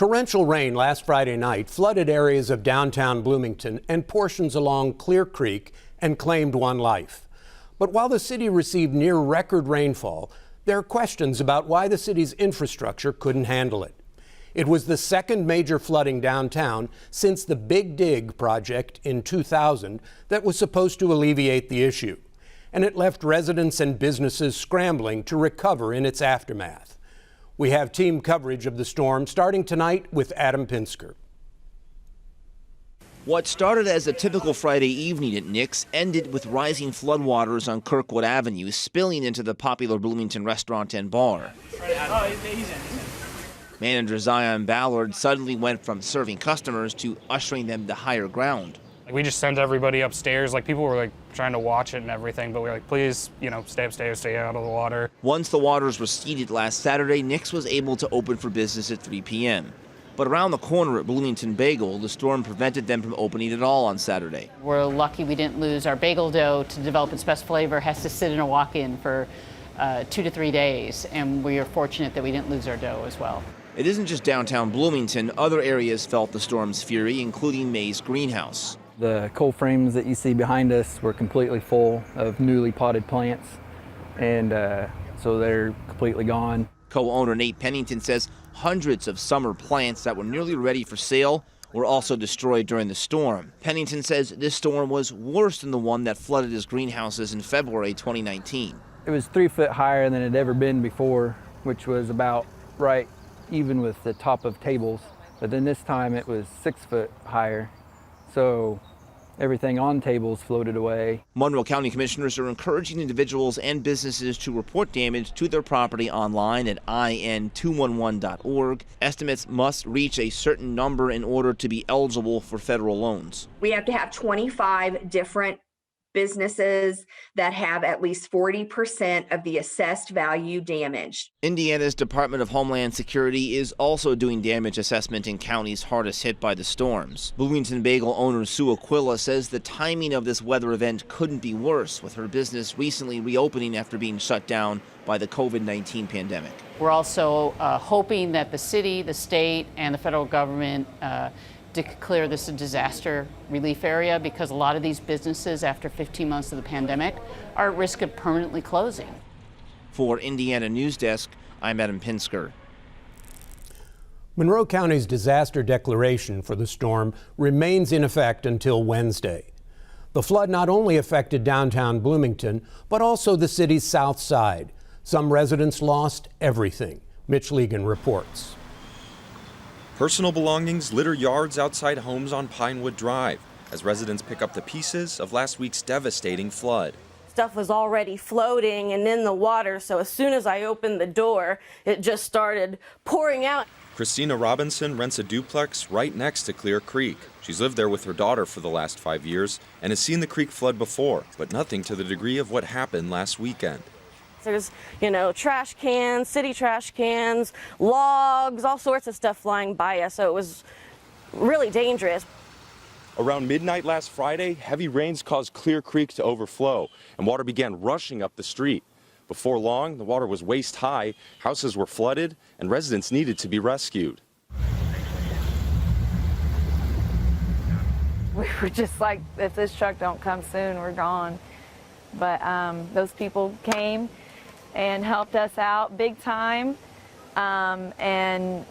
Torrential rain last Friday night flooded areas of downtown Bloomington and portions along Clear Creek and claimed one life. But while the city received near record rainfall, there are questions about why the city's infrastructure couldn't handle it. It was the second major flooding downtown since the Big Dig project in 2000 that was supposed to alleviate the issue. And it left residents and businesses scrambling to recover in its aftermath. We have team coverage of the storm starting tonight with Adam Pinsker. What started as a typical Friday evening at Nick's ended with rising floodwaters on Kirkwood Avenue spilling into the popular Bloomington restaurant and bar. Manager Zion Ballard suddenly went from serving customers to ushering them to higher ground. We just sent everybody upstairs. People were trying to watch it and everything, but we were please, stay upstairs, stay out of the water. Once the waters receded last Saturday, Nick's was able to open for business at 3 p.m. But around the corner at Bloomington Bagel, the storm prevented them from opening at all on Saturday. We're lucky we didn't lose our bagel dough to develop its best flavor. It has to sit in a walk-in for 2 to 3 days, and we are fortunate that we didn't lose our dough as well. It isn't just downtown Bloomington. Other areas felt the storm's fury, including May's greenhouse. The cold frames that you see behind us were completely full of newly potted plants, and so they're completely gone. Co-owner Nate Pennington says hundreds of summer plants that were nearly ready for sale were also destroyed during the storm. Pennington says this storm was worse than the one that flooded his greenhouses in February 2019. It was 3 foot higher than it had ever been before, which was about right even with the top of tables. But then this time it was 6 foot higher. So everything on tables floated away. Monroe County commissioners are encouraging individuals and businesses to report damage to their property online at in211.org. Estimates must reach a certain number in order to be eligible for federal loans. We have to have 25 different businesses that have at least 40% of the assessed value damaged. Indiana's Department of Homeland Security is also doing damage assessment in counties hardest hit by the storms. Bloomington Bagel owner Sue Aquila says the timing of this weather event couldn't be worse, with her business recently reopening after being shut down by the COVID-19 pandemic. We're also hoping that the city, the state, and the federal government declare this a disaster relief area, because a lot of these businesses, after 15 months of the pandemic, are at risk of permanently closing. For Indiana News Desk, I'm Adam Pinsker. Monroe County's disaster declaration for the storm remains in effect until Wednesday. The flood not only affected downtown Bloomington, but also the city's south side. Some residents lost everything. Mitch Legan reports. Personal belongings litter yards outside homes on Pinewood Drive as residents pick up the pieces of last week's devastating flood. Stuff was already floating and in the water, so as soon as I opened the door, it just started pouring out. Christina Robinson rents a duplex right next to Clear Creek. She's lived there with her daughter for the last 5 years and has seen the creek flood before, but nothing to the degree of what happened last weekend. There's, trash cans, city trash cans, logs, all sorts of stuff flying by us, so it was really dangerous. Around midnight last Friday, heavy rains caused Clear Creek to overflow, and water began rushing up the street. Before long, the water was waist high, houses were flooded, and residents needed to be rescued. We were just like, if this truck don't come soon, we're gone. But those people came and helped us out big time, and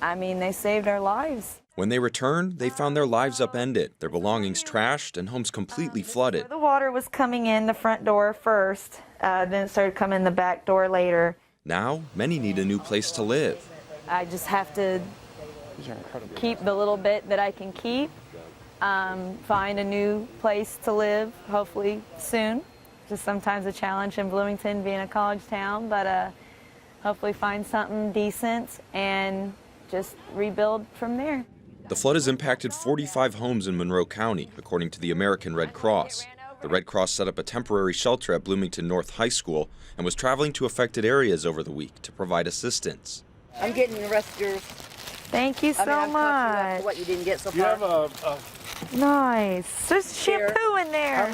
they saved our lives. When they returned, they found their lives upended, their belongings trashed, and homes completely flooded. The water was coming in the front door first, then it started coming in the back door later. Now, many need a new place to live. I just have to keep the little bit that I can keep, find a new place to live, hopefully soon. Just sometimes a challenge in Bloomington being a college town, but hopefully find something decent and just rebuild from there. The flood has impacted 45 homes in Monroe County, according to the American Red Cross. The Red Cross set up a temporary shelter at Bloomington North High School and was traveling to affected areas over the week to provide assistance. I'm getting the rest of yours. Thank you so much. What you didn't get so far. You have Nice. There's shampoo in there.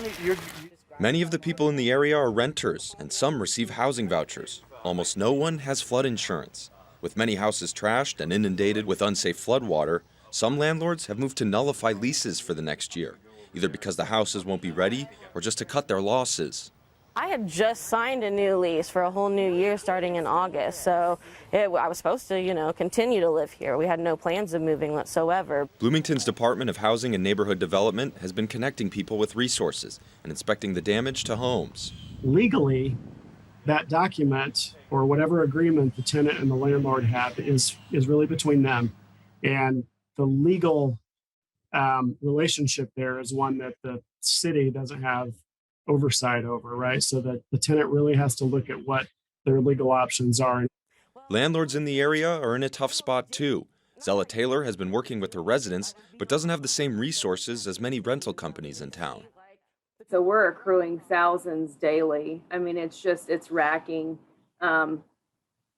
Many of the people in the area are renters, and some receive housing vouchers. Almost no one has flood insurance. With many houses trashed and inundated with unsafe floodwater, some landlords have moved to nullify leases for the next year, either because the houses won't be ready or just to cut their losses. I had just signed a new lease for a whole new year starting in August, so I was supposed to, continue to live here. We had no plans of moving whatsoever. Bloomington's Department of Housing and Neighborhood Development has been connecting people with resources and inspecting the damage to homes. Legally, that document or whatever agreement the tenant and the landlord have is really between them. And the legal relationship there is one that the city doesn't have oversight over, right? So that the tenant really has to look at what their legal options are. Landlords in the area are in a tough spot too. Zella Taylor has been working with her residents, but doesn't have the same resources as many rental companies in town. So we're accruing thousands daily. I mean, it's racking.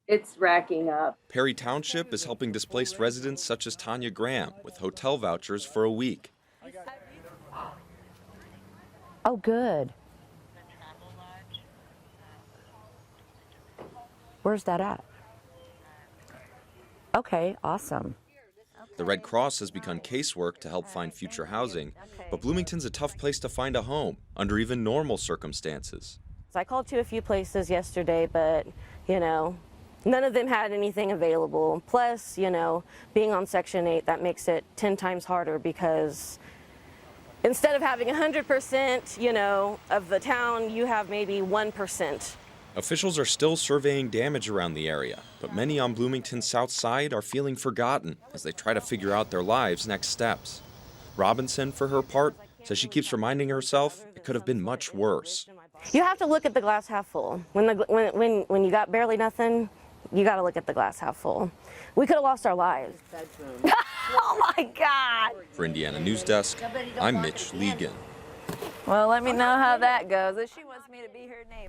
It's racking up. Perry Township is helping displaced residents such as Tanya Graham with hotel vouchers for a week. Oh, good. Where's that at? Okay, awesome. The Red Cross has begun casework to help find future housing, but Bloomington's a tough place to find a home under even normal circumstances. So I called to a few places yesterday, but, none of them had anything available. Plus, being on Section 8, that makes it 10 times harder because instead of having 100%, of the town, you have maybe 1%. Officials are still surveying damage around the area, but many on Bloomington's south side are feeling forgotten as they try to figure out their lives' next steps. Robinson, for her part, says she keeps reminding herself it could have been much worse. You have to look at the glass half full. When you got barely nothing, you got to look at the glass half full. We could have lost our lives. Oh my God! For Indiana News Desk, I'm Mitch Legan. Well, let me know how that goes. She wants me to be her neighbor.